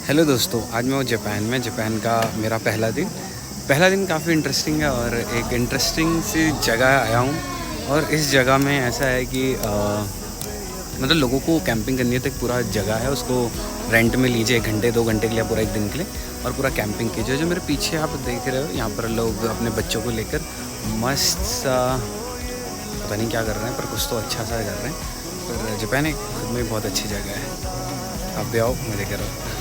Hello दोस्तों, आज मैं हूँ जापान में। जापान का मेरा पहला दिन काफ़ी इंटरेस्टिंग है और एक इंटरेस्टिंग सी जगह आया हूँ। और इस जगह में ऐसा है कि मतलब लोगों को कैंपिंग करनी है, तो एक पूरा जगह है, उसको रेंट में लीजिए 1 घंटे 2 घंटे के लिए, पूरा एक दिन के लिए, और पूरा कैंपिंग कीजिए। जो मेरे पीछे आप देख रहे हो, यहाँ पर लोग अपने बच्चों को लेकर मस्त सा, पता नहीं क्या कर रहे हैं, पर कुछ तो अच्छा सा कर रहे हैं। पर जापान एक खुद में बहुत अच्छी जगह है, आप भी आओ, मैं लेकर आओ।